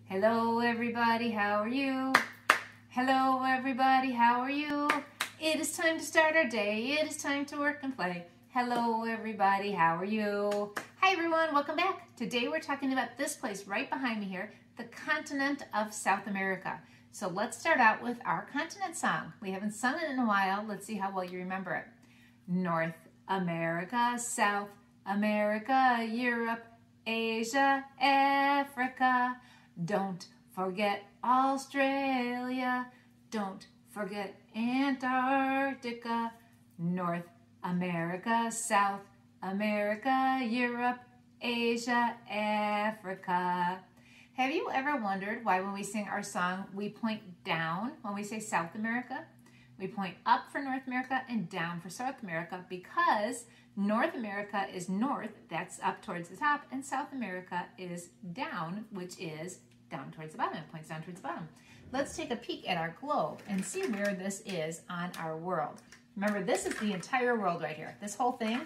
Hello everybody, how are you? Hello everybody, how are you? It is time to start our day. It is time to work and play. Hello everybody, how are you? Hi everyone, welcome back. Today we're talking about this place right behind me here, the continent of South America. So let's start out with our continent song. We haven't sung it in a while. Let's see how well you remember it. North America, South America, Europe, Asia, Africa. Don't forget Australia. Don't forget Antarctica. North America, South America, Europe, Asia, Africa. Have you ever wondered why when we sing our song, we point down when we say South America? We point up for North America and down for South America because North America is north, that's up towards the top, and South America is down, which is down towards the bottom. It points down towards the bottom. Let's take a peek at our globe and see where this is on our world. Remember, this is the entire world right here. This whole thing,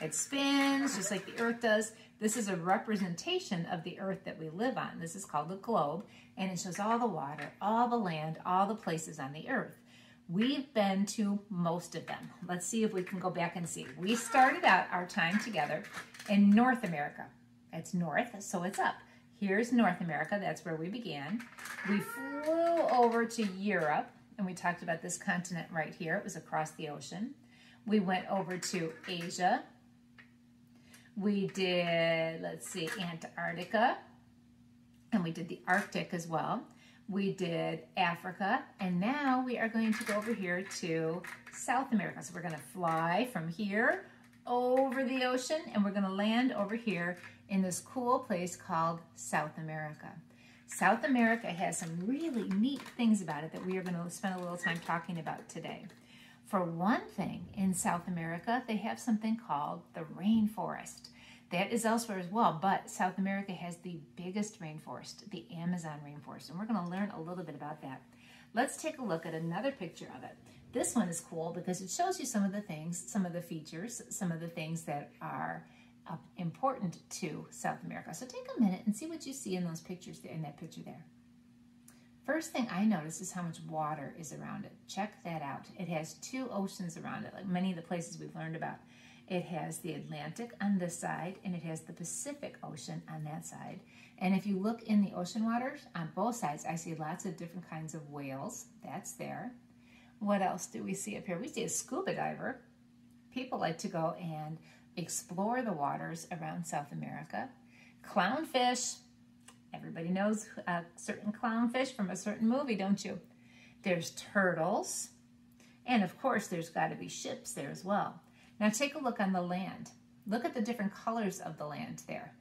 it spins just like the earth does. This is a representation of the earth that we live on. This is called the globe, and it shows all the water, all the land, all the places on the earth. We've been to most of them. Let's see if we can go back and see. We started out our time together in North America. It's north, so it's up. Here's North America, that's where we began. We flew over to Europe, and we talked about this continent right here. It was across the ocean. We went over to Asia. We did, let's see, Antarctica, and we did the Arctic as well. We did Africa, and now we are going to go over here to South America. So we're going to fly from here over the ocean, and we're going to land over here in this cool place called South America. South America has some really neat things about it that we are going to spend a little time talking about today. For one thing, in South America, they have something called the rainforest. That is elsewhere as well, but South America has the biggest rainforest, the Amazon rainforest, and we're going to learn a little bit about that. Let's take a look at another picture of it. This one is cool because it shows you some of the things, some of the features, some of the things that are important to South America. So take a minute and see what you see in those pictures there, in that picture there. First thing I notice is how much water is around it. Check that out. It has two oceans around it, like many of the places we've learned about. It has the Atlantic on this side, and it has the Pacific Ocean on that side. And if you look in the ocean waters on both sides, I see lots of different kinds of whales. That's there. What else do we see up here? We see a scuba diver. People like to go and explore the waters around South America. Clownfish. Everybody knows a certain clownfish from a certain movie, don't you? There's turtles. And of course, there's got to be ships there as well. Now take a look on the land. Look at the different colors of the land there.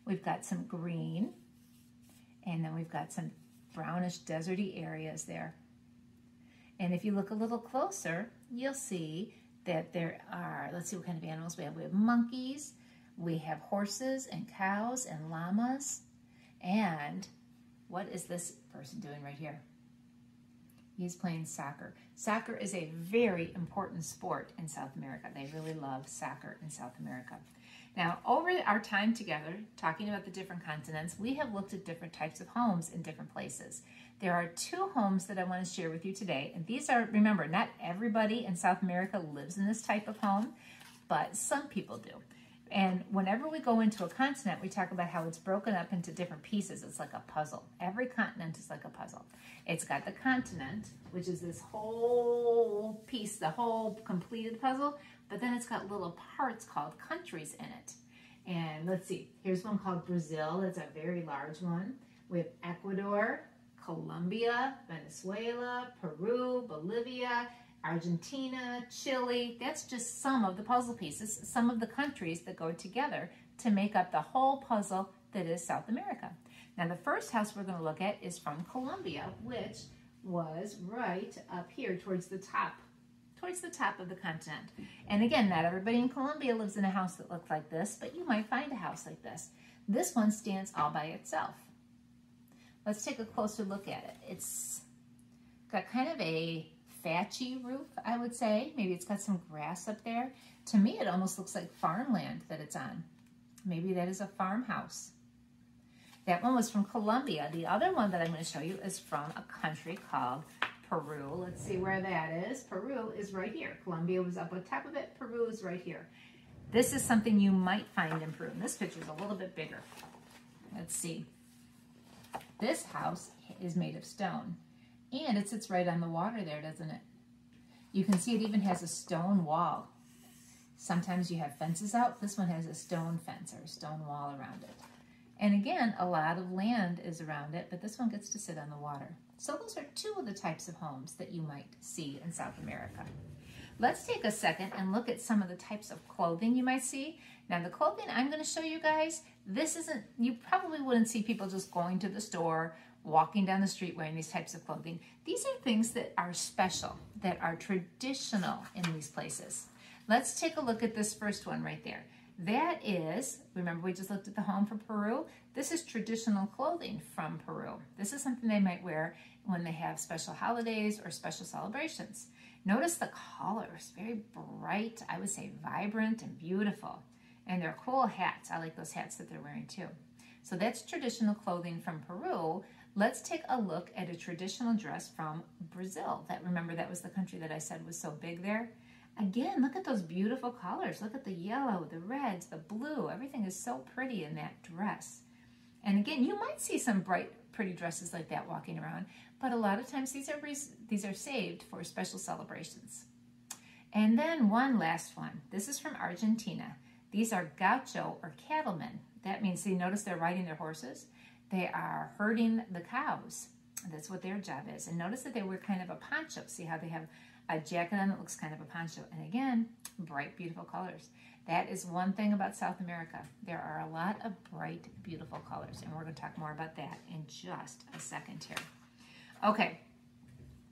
We've got some green, and then we've got some brownish deserty areas there. And if you look a little closer, you'll see that there are, let's see what kind of animals we have. We have monkeys, we have horses and cows and llamas. And what is this person doing right here? He's playing soccer. Soccer is a very important sport in South America. They really love soccer in South America. Now, over our time together, talking about the different continents, we have looked at different types of homes in different places. There are two homes that I want to share with you today. And these are, remember, not everybody in South America lives in this type of home, but some people do. And whenever we go into a continent, we talk about how it's broken up into different pieces. It's like a puzzle. Every continent is like a puzzle. It's got the continent, which is this whole piece, the whole completed puzzle, but then it's got little parts called countries in it. And let's see, here's one called Brazil. It's a very large one. We have Ecuador, Colombia, Venezuela, Peru, Bolivia, Argentina, Chile. That's just some of the puzzle pieces, some of the countries that go together to make up the whole puzzle that is South America. Now the first house we're going to look at is from Colombia, which was right up here towards the top of the continent. And again, not everybody in Colombia lives in a house that looks like this, but you might find a house like this. This one stands all by itself. Let's take a closer look at it. It's got kind of a thatchy roof, I would say. Maybe it's got some grass up there. To me, it almost looks like farmland that it's on. Maybe that is a farmhouse. That one was from Colombia. The other one that I'm going to show you is from a country called Peru. Let's see where that is. Peru is right here. Colombia was up on top of it. Peru is right here. This is something you might find in Peru. And this picture is a little bit bigger. Let's see. This house is made of stone. And it sits right on the water there, doesn't it? You can see it even has a stone wall. Sometimes you have fences out. This one has a stone fence or a stone wall around it. And again, a lot of land is around it, but this one gets to sit on the water. So those are two of the types of homes that you might see in South America. Let's take a second and look at some of the types of clothing you might see. Now the clothing I'm going to show you guys, this isn't, you probably wouldn't see people just going to the store, walking down the street wearing these types of clothing. These are things that are special, that are traditional in these places. Let's take a look at this first one right there. That is, remember we just looked at the home for Peru? This is traditional clothing from Peru. This is something they might wear when they have special holidays or special celebrations. Notice the colors, very bright, I would say vibrant and beautiful. And they're cool hats. I like those hats that they're wearing too. So that's traditional clothing from Peru. Let's take a look at a traditional dress from Brazil. Remember that was the country that I said was so big there? Again, look at those beautiful colors. Look at the yellow, the reds, the blue. Everything is so pretty in that dress. And again, you might see some bright, pretty dresses like that walking around, but a lot of times these are saved for special celebrations. And then one last one. This is from Argentina. These are gaucho or cattlemen. That means, see, notice they're riding their horses. They are herding the cows. That's what their job is. And notice that they wear kind of a poncho. See how they have a jacket on that looks kind of a poncho. And again, bright, beautiful colors. That is one thing about South America. There are a lot of bright, beautiful colors. And we're going to talk more about that in just a second here. Okay,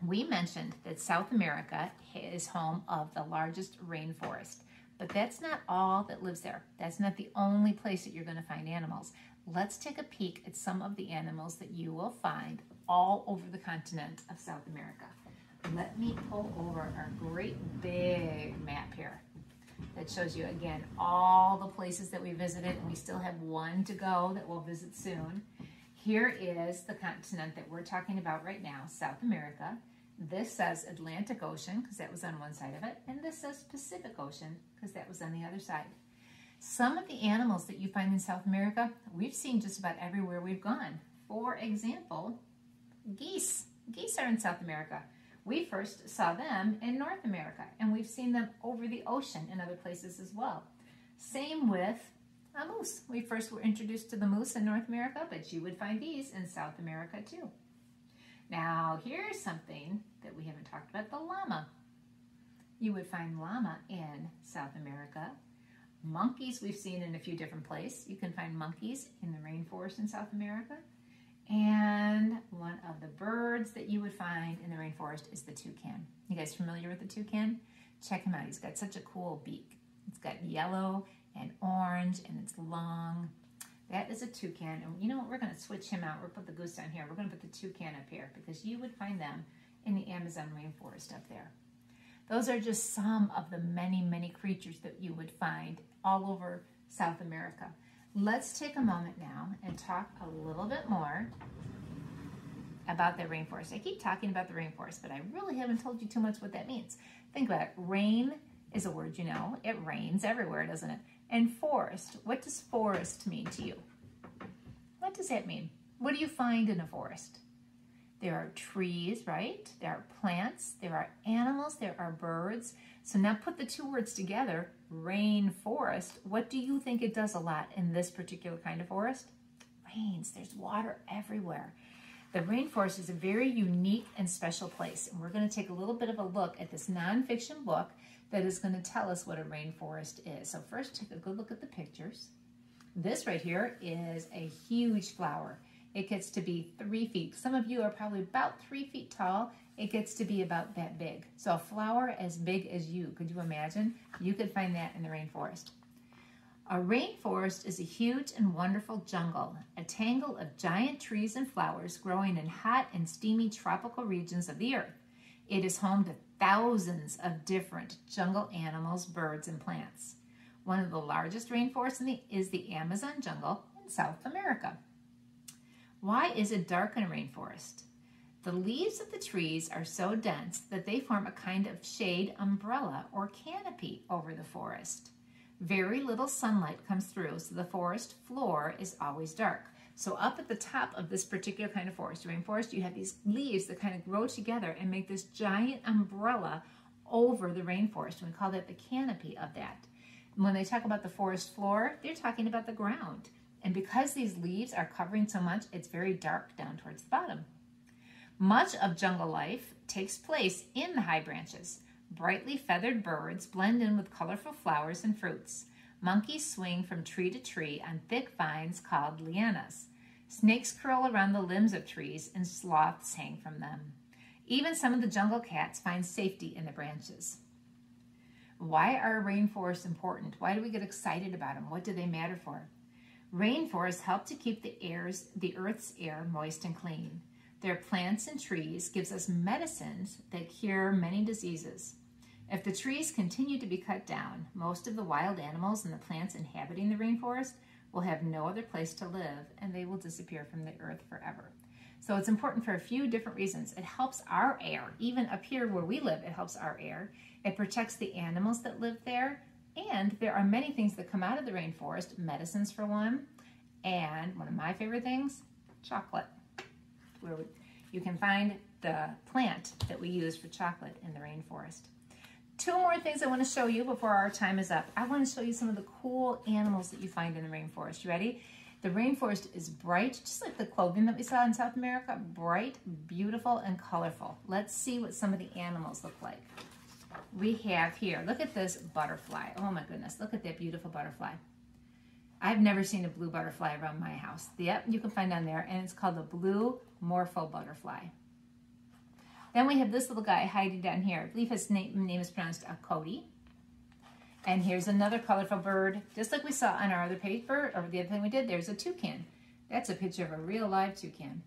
we mentioned that South America is home of the largest rainforest. But that's not all that lives there. That's not the only place that you're going to find animals. Let's take a peek at some of the animals that you will find all over the continent of South America. Let me pull over our great big map here that shows you, again, all the places that we visited, and we still have one to go that we'll visit soon. Here is the continent that we're talking about right now, South America. This says Atlantic Ocean, because that was on one side of it, and this says Pacific Ocean, because that was on the other side. Some of the animals that you find in South America, we've seen just about everywhere we've gone. For example, geese. Geese are in South America. We first saw them in North America, and we've seen them over the ocean in other places as well. Same with a moose. We first were introduced to the moose in North America, but you would find these in South America too. Now, here's something that we haven't talked about, the llama. You would find llama in South America. Monkeys we've seen in a few different places. You can find monkeys in the rainforest in South America. And one of the birds that you would find in the rainforest is the toucan. You guys familiar with the toucan? Check him out. He's got such a cool beak. It's got yellow and orange, and it's long. That is a toucan. And you know what? We're going to switch him out. We'll put the goose down here. We're going to put the toucan up here because you would find them in the Amazon rainforest up there. Those are just some of the many, many creatures that you would find all over South America. Let's take a moment now and talk a little bit more about the rainforest. I keep talking about the rainforest, but I really haven't told you too much what that means. Think about it. Rain is a word you know. It rains everywhere, doesn't it? And forest, what does forest mean to you? What does that mean? What do you find in a forest? There are trees, right? There are plants, there are animals, there are birds. So now put the two words together, rainforest. What do you think it does a lot in this particular kind of forest? Rains, there's water everywhere. The rainforest is a very unique and special place. And we're going to take a little bit of a look at this nonfiction book that is going to tell us what a rainforest is. So first, take a good look at the pictures. This right here is a huge flower. It gets to be 3 feet. Some of you are probably about 3 feet tall. It gets to be about that big. So a flower as big as you. Could you imagine? You could find that in the rainforest. A rainforest is a huge and wonderful jungle, a tangle of giant trees and flowers growing in hot and steamy tropical regions of the earth. It is home to thousands of different jungle animals, birds, and plants. One of the largest rainforests is the Amazon jungle in South America. Why is it dark in a rainforest? The leaves of the trees are so dense that they form a kind of shade umbrella or canopy over the forest. Very little sunlight comes through, so the forest floor is always dark. So up at the top of this particular kind of forest, rainforest, you have these leaves that kind of grow together and make this giant umbrella over the rainforest. And we call that the canopy of that. When they talk about the forest floor, they're talking about the ground. And because these leaves are covering so much, it's very dark down towards the bottom. Much of jungle life takes place in the high branches. Brightly feathered birds blend in with colorful flowers and fruits. Monkeys swing from tree to tree on thick vines called lianas. Snakes curl around the limbs of trees and sloths hang from them. Even some of the jungle cats find safety in the branches. Why are rainforests important? Why do we get excited about them? What do they matter for? Rainforests help to keep the Earth's air moist and clean. Their plants and trees gives us medicines that cure many diseases. If the trees continue to be cut down, most of the wild animals and the plants inhabiting the rainforest will have no other place to live, and they will disappear from the earth forever. So it's important for a few different reasons. It helps our air. Even up here where we live, it helps our air. It protects the animals that live there, and there are many things that come out of the rainforest, medicines for one, and one of my favorite things, chocolate. Where you can find the plant that we use for chocolate in the rainforest. Two more things I want to show you before our time is up. I want to show you some of the cool animals that you find in the rainforest. You ready? The rainforest is bright, just like the clothing that we saw in South America, bright, beautiful, and colorful. Let's see what some of the animals look like. We have here, look at this butterfly. Oh my goodness, look at that beautiful butterfly. I've never seen a blue butterfly around my house. Yep, you can find down there, and it's called the blue Morpho butterfly. Then we have this little guy hiding down here. I believe his name is pronounced Cody. And here's another colorful bird, just like we saw on our other paper, or the other thing we did, there's a toucan. That's a picture of a real live toucan.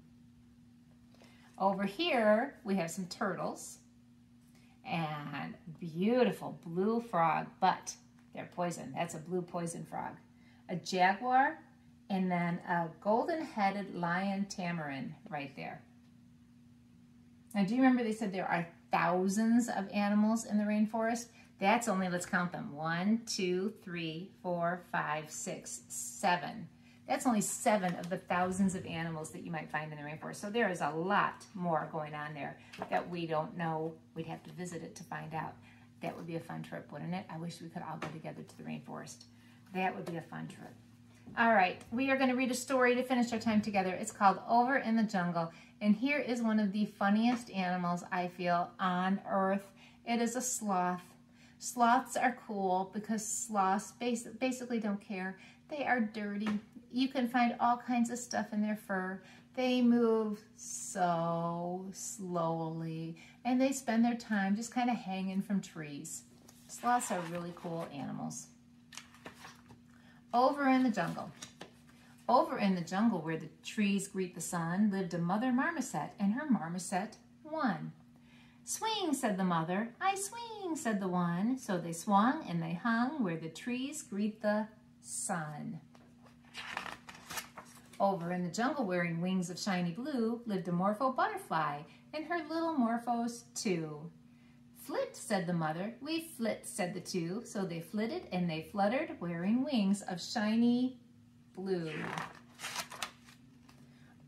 Over here, we have some turtles and beautiful blue frog, but they're poison. That's a blue poison frog. A jaguar, and then a golden-headed lion tamarin right there. Now, do you remember they said there are thousands of animals in the rainforest? That's only, let's count them. 1, 2, 3, 4, 5, 6, 7. That's only 7 of the thousands of animals that you might find in the rainforest. So there is a lot more going on there that we don't know. We'd have to visit it to find out. That would be a fun trip, wouldn't it? I wish we could all go together to the rainforest. That would be a fun trip. All right, we are going to read a story to finish our time together. It's called Over in the Jungle. And here is one of the funniest animals, I feel, on earth. It is a sloth. Sloths are cool because sloths basically don't care. They are dirty. You can find all kinds of stuff in their fur. They move so slowly, and they spend their time just kind of hanging from trees. Sloths are really cool animals. Over in the jungle. Over in the jungle where the trees greet the sun lived a mother marmoset and her marmoset one. Swing, said the mother. I swing, said the one. So they swung and they hung where the trees greet the sun. Over in the jungle wearing wings of shiny blue lived a Morpho butterfly and her little Morphos too. Flit, said the mother. We flit, said the two. So they flitted and they fluttered wearing wings of shiny blue.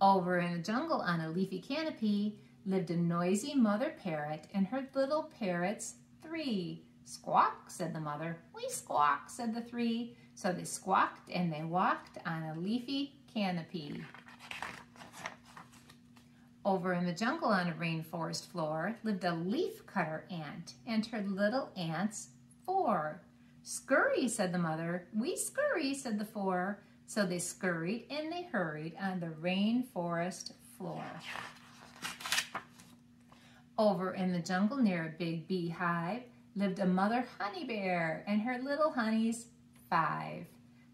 Over in the jungle on a leafy canopy lived a noisy mother parrot and her little parrots 3. Squawk, said the mother. We squawk, said the 3. So they squawked and they walked on a leafy canopy. Over in the jungle on a rainforest floor lived a leaf-cutter ant and her little ants 4. Scurry, said the mother. We scurry, said the 4. So they scurried and they hurried on the rainforest floor. Over in the jungle near a big beehive lived a mother honey bear and her little honeys 5.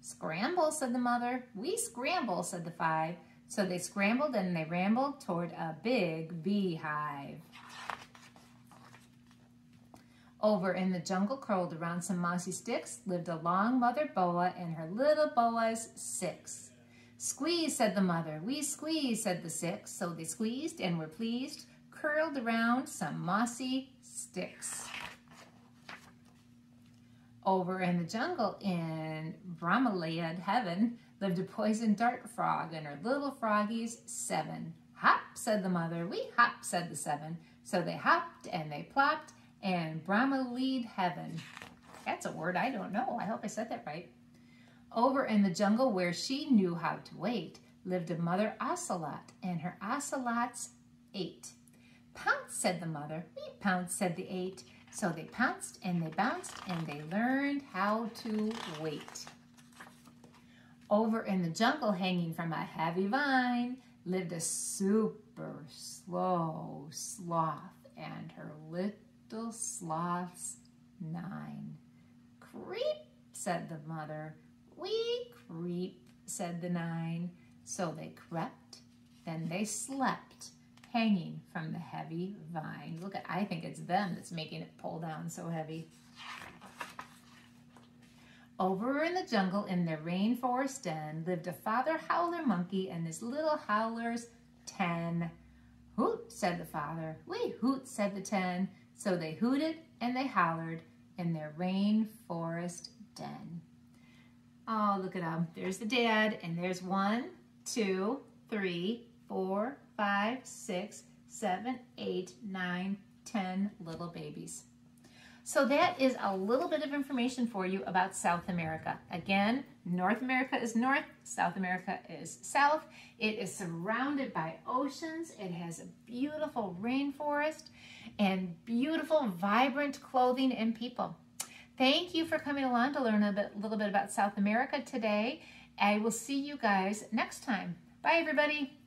Scramble, said the mother. We scramble, said the 5. So they scrambled and they rambled toward a big beehive. Over in the jungle, curled around some mossy sticks, lived a long mother boa and her little boas 6. Squeeze, said the mother. We squeeze, said the six. So they squeezed and were pleased, curled around some mossy sticks. Over in the jungle in Brahmalayad heaven lived a poison dart frog and her little froggies 7. Hop, said the mother. We hop, said the 7. So they hopped and they plopped and Brahmalayad heaven. That's a word I don't know. I hope I said that right. Over in the jungle where she knew how to wait lived a mother ocelot and her ocelots 8. Pounce, said the mother. We pounce, said the 8. So they pounced and they bounced and they learned how to wait. Over in the jungle hanging from a heavy vine lived a super slow sloth and her little sloths 9. Creep, said the mother. We creep, said the 9. So they crept, then they slept, hanging from the heavy vine. Look at, I think it's them that's making it pull down so heavy. Over in the jungle in the rainforest den lived a father howler monkey and his little howlers 10. Hoot, said the father. We hoot, said the 10. So they hooted and they howlered in their rainforest den. Oh, look at them. There's the dad, and there's 1, 2, 3, 4, 5, 6, 7, 8, 9, 10 little babies. So that is a little bit of information for you about South America. Again, North America is north, South America is south. It is surrounded by oceans. It has a beautiful rainforest and beautiful, vibrant clothing and people. Thank you for coming along to learn a little bit about South America today. I will see you guys next time. Bye, everybody.